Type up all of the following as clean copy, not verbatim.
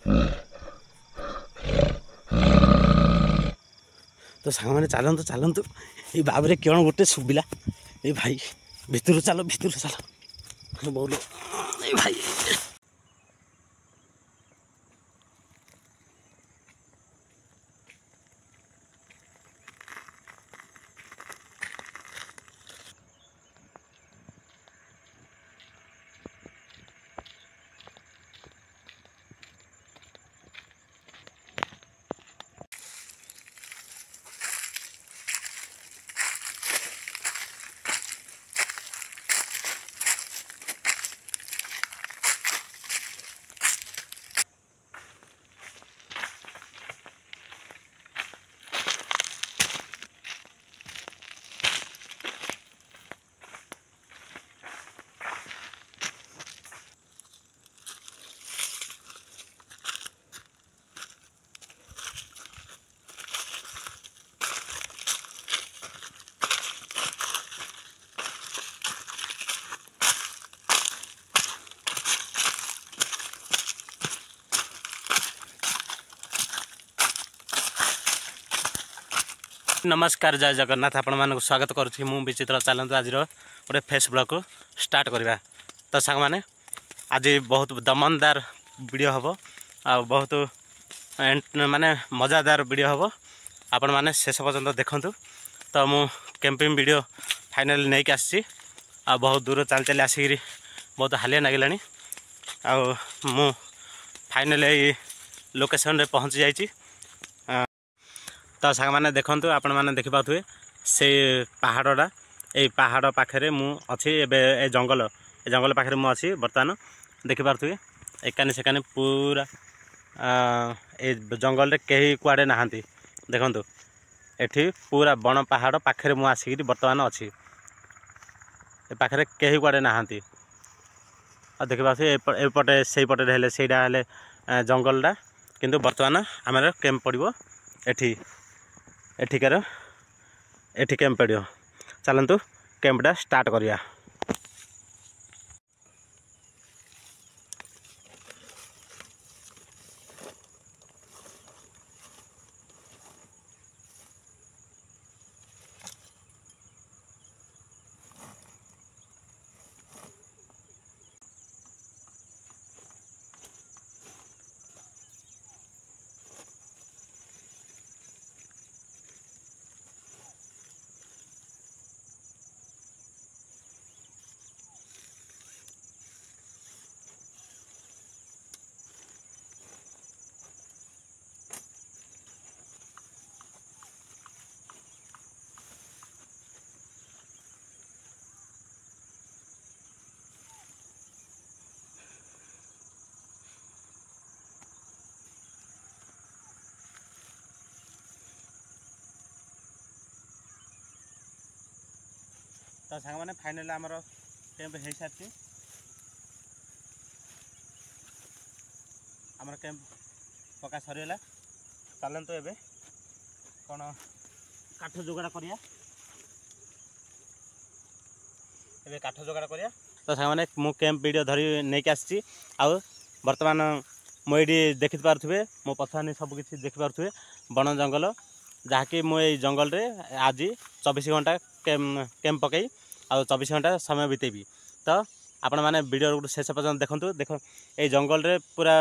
तो सांग मैंने चलतु चलतु ये बाबरे कौन गोटे शुभिला ए भाई भितर चल बोल ए भाई नमस्कार जय जगन्नाथ आपण मानक स्वागत करुँच मु विचित्र चलतु आज गोटे फेस ब्लॉग को स्टार्ट करवा। तो सांग मैंने आज बहुत दमनदार वीडियो हम आ बहुत माने मजादार वीडियो हम आपण मैंने शेष पर्यंत देखु। तो मु कैंपिंग वीडियो फाइनल नहीं कि आसी आ बहुत दूर चल चल आसिक बहुत हालिया लगे मु फाइनल लोकेशन रे पहुँची जाइए। तो सांग मैंने देखु आपण मैंने देखिपे से पहाड़ा ये पहाड़ पाखे मु अच्छी ए जंगल पाखे मु अच्छी बर्तमान देखिपे एकानी सेकानी पूरा ए जंगल रे कहीं कुआड़े नहांती देखु एठी पूरा बण पहाड़ पाखे मु आसिक बर्तमान अच्छी ए पाखे कहीं कुआड़े नहांती आ देखिपे एपटे से पटे हेले सेटा हेले जंगलटा किंतु बर्तमान आम कैंप पड़ो एठी एठिकार एठी कैंप पड़ो। चलतु कैंपटा स्टार्ट करिया। तो सांग मैंने फाइनल आमर कैंप हो सारी आमर कैंप पका सरीगला। चलतु एबे कौन काठ जोगाड़ करिया एबे काठ जोगाड़ करिया। तो सांग मैंने मु कैंप वीडियो धरी नहीं आसी आउ बर्तमान मुझे देखी पारे मो पछाने सबकि देखी पारे बण जंगल जहाँकि मुझे जंगल रे आज 24 घंटा कैंप पकई आ 24 घंटा समय बितेबी। तो आपण मैंने वीडियो शेष पर्यटन देखु देख ये जंगल रे पूरा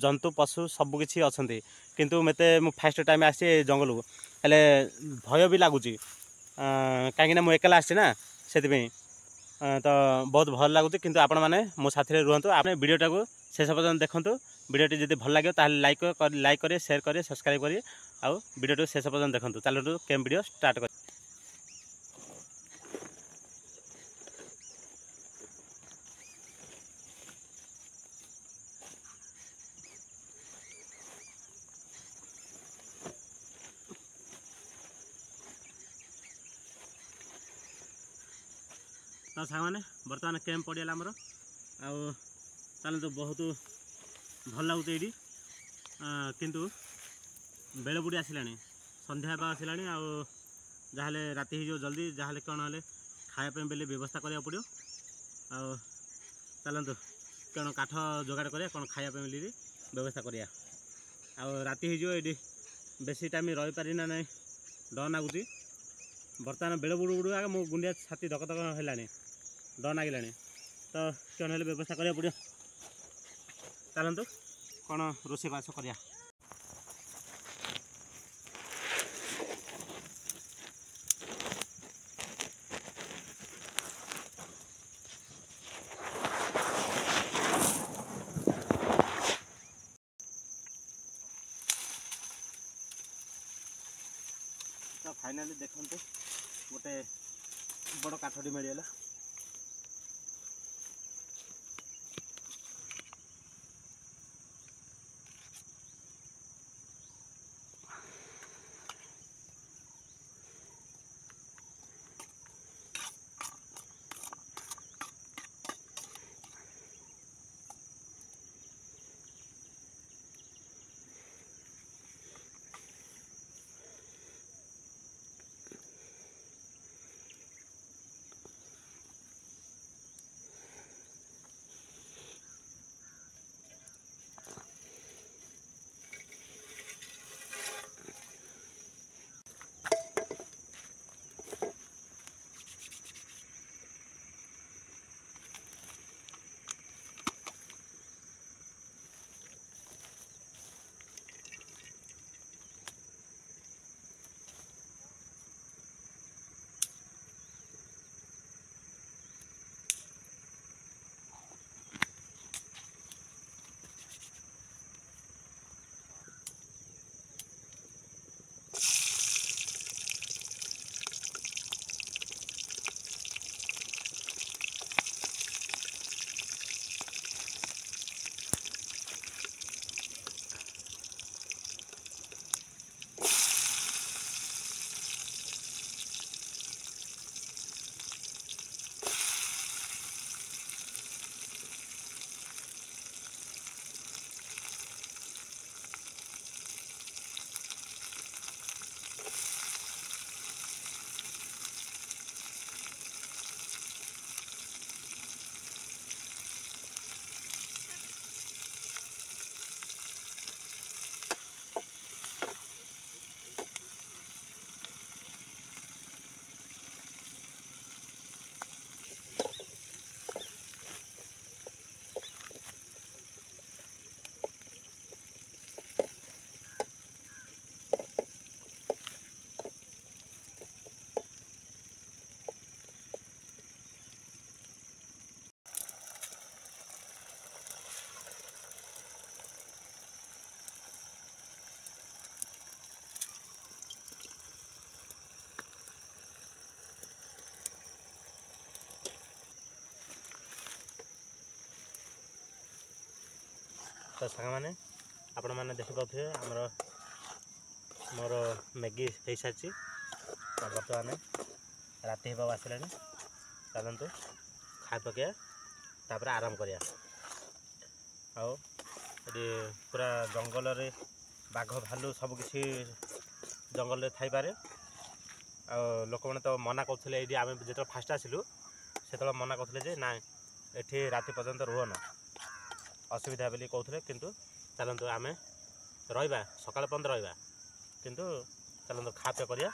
जंतु पशु सबकि अच्छा किंतु मते मु फर्स्ट टाइम आसी जंगल को हेले भय भी लगुच कहीं मुझे एकला आसी ना से तो बहुत भल लगुच किंतु आपण मैंने मो साथी रुहतु आप वीडियोटा को शेष पर्यटन देखु। वीडियोटी जब भल लगे ताल लाइक करें शेयर करें सब्सक्राइब करें आउ वीडियो शेष पर्यटन देखु। चलो कैंप वीडियो स्टार्ट कर। तो सांग मैंने बर्तमान कैंप पड़ेगा आमर चलते बहुत भल लगुच ये किंतु बेले बुड़ी आसला संध्या आसला आले राति हो जल्दी जहाँ कौन है खायापी बेले व्यवस्था करा पड़ो चलतु कौन काठ जोगाड़ करा कौन खायापी मिली व्यवस्था करिया आ राति हो ये बेसी टाइम रही पारि ना नहीं डर नागुच बर्तमान बेल बुड़ बुड़ आगे मो गुंडिया छाती धक धक है डर नागिला तो कौन हेल्ले व्यवस्था करा पड़ो चलतु कौन रोषे बास करिया तो फाइनाली देखते गोटे बड़ काठटी मिलगला तो सांग मैंने आपण मैंने देखिपे आमर मोर मैगी हो सारी बर्तमान राति होगा आसला चलतु खाई पकड़ तापर आराम करिया पूरा जंगल रे बाघ भालू सबकिछि जंगल थी पारे आ लोक मैंने तो मना करते ये आम जो फास्ट आसलु से मना करते ना ये राति पर्यंत रुहन असुविधा बोली कहते किंतु चलतु आम रहा सकाल पर्यंत रहा किंतु चलतु खा पे करिया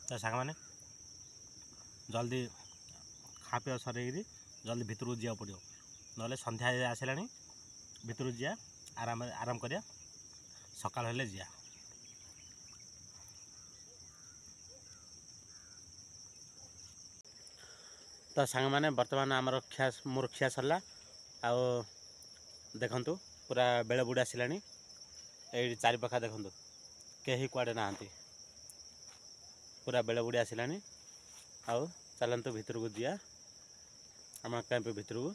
तो सांग मैंने जल्दी खा पी सर जल्दी भितर जा पड़ो ना संध्या आसला भितर जा आराम आराम करिया सकाल हेले जा तो सांग मैंने बर्तमान आमर खिया मोर खिया सरला आ देखंतु पूरा बेले बुड़ आसला ये चारिपाखा देखंतु कहीं कुआडे नहांती। पूरा बेल बुड़ी आसलानी आउ चलतु भितर को दिया आम कैंप भितर को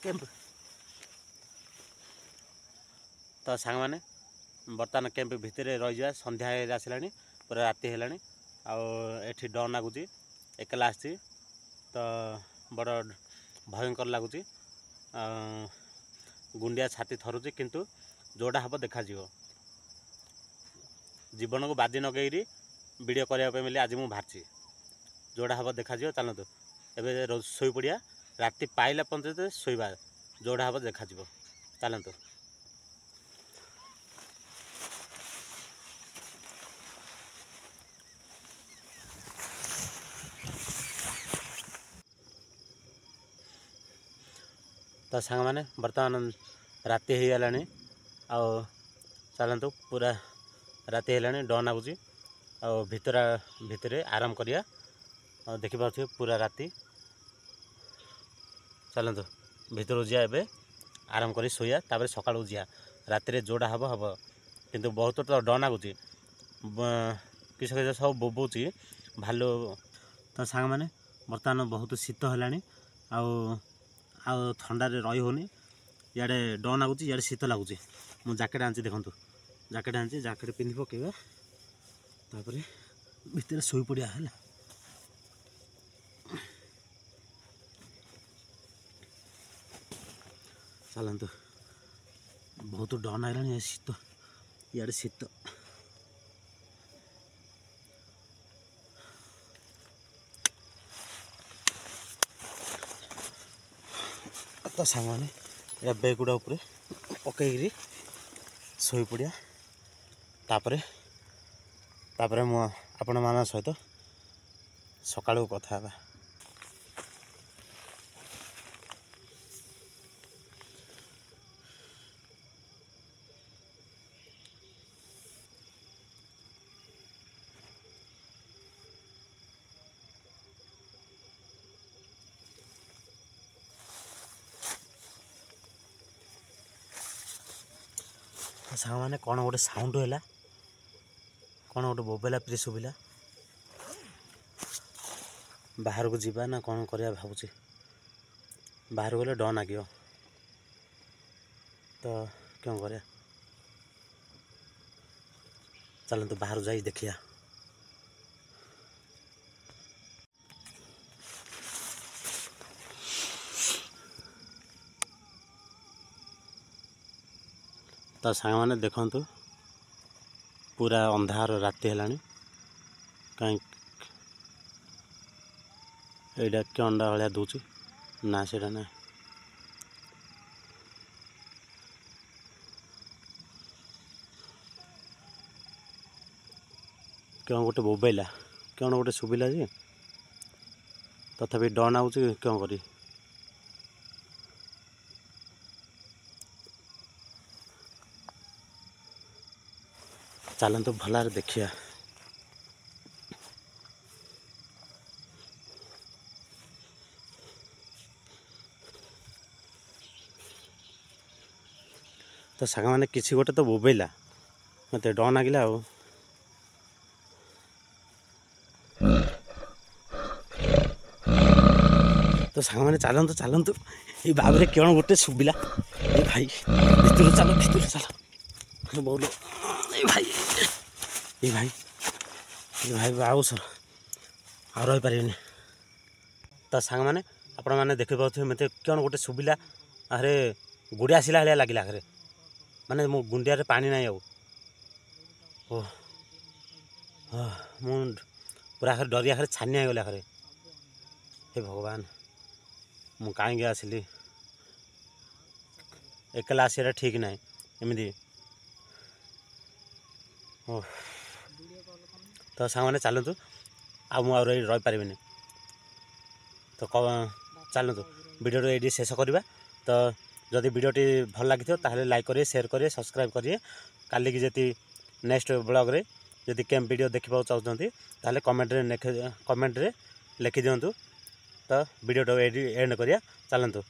कैंप तो सांग मैंने बर्तमान कैंप भितर रही जा संध्या आसला पूरा राति है आठी डर लगुच एकला आसी तो बड़ भयंकर लगुच गुंडिया छाती थरुची किंतु जोड़ा हम देखा जीवन को बाजी नगेरी वीडियो करने मिले आज मुझे बाहरी जोड़ा हम देखा चलतु एवं शोई पड़िया राति पाइला पंचायत शोवा जोड़ा हम देखा चलतु तो सांग मैंने बर्तमान राति हो गलानी आउ चलतु पूरा राति है डर लगुच भितर आराम करिया देखिपे पूरा राति चलतु भितर जा एवं आराम कर शोया तापर सका जा राति जोड़ा हम हम किंतु बहुत तो डर लगुच किस किस सब बोबूच भालू तो सांग मैंने बर्तमान बहुत शीत है ठंडा रही होनी इे डर लगुच इे शीत लगुच मु जैकेट आनी देखो जैकेट आनी जैकेट पिंधि पकेगा तापर भितर शोई पड़िया है चलतु बहुत डर लगे शीत इे शीत तो सांग मैंने बेग गुड़ा उपर पकईकरी शोई पड़िया तापर तापर मु आपण मान सहित सका कथा सांग मैंने कौन गोटे साउंड है कौन गोटे बोबेला प्री शुभिला बाहर को जीवा ना कौन करवा भावुँ बाहर गले डर लगे तो क्यों कर चलते बाहर जा देखिया तो सांग मैंने देखु पूरा अंधार राति है कहीं एटा क्या अंडा भाया दूची ना से ना क्यों गोटे बोबेला क्यों गोटे शुभिला जे तथापि डर नागुच क्यों करी चलतु भलार देखिया तो सांग मैंने किसी गोटे तो बोबेला मत डर लगिला तो सांग मैंने चलतु चलतु ये बाबरे क्यों गोटे शुभिला ये भाई भितर चल बोल ये भाई आउ सर आ रही पारे तो सांग मैंने आपण मैंने देखी पाथे मत क्यों गोटे शुभिला आखिर गुड़िया आसला भाया लगे आखिर माने मो गुंडिया रे पानी नहीं ओ मु पूरा आखिर डरी आखिर छानिया गले आखिर हे भगवान मु कहीं आसली एकला आसा ठीक ना एमती तो सांग मैंने चलतु रही पारे तो चलतु वीडियो ये शेष करवा तो जदि वीडियोटी भल लगी ताहले लाइक करिए शेयर करिए सब्सक्राइब करिए काली की जति नेक्स्ट ब्लॉग रे जदि कैंप वीडियो देखा चाहते ताहले कमेंट रे लिखि दिंतु तो वीडियो एंड करिया चलतु।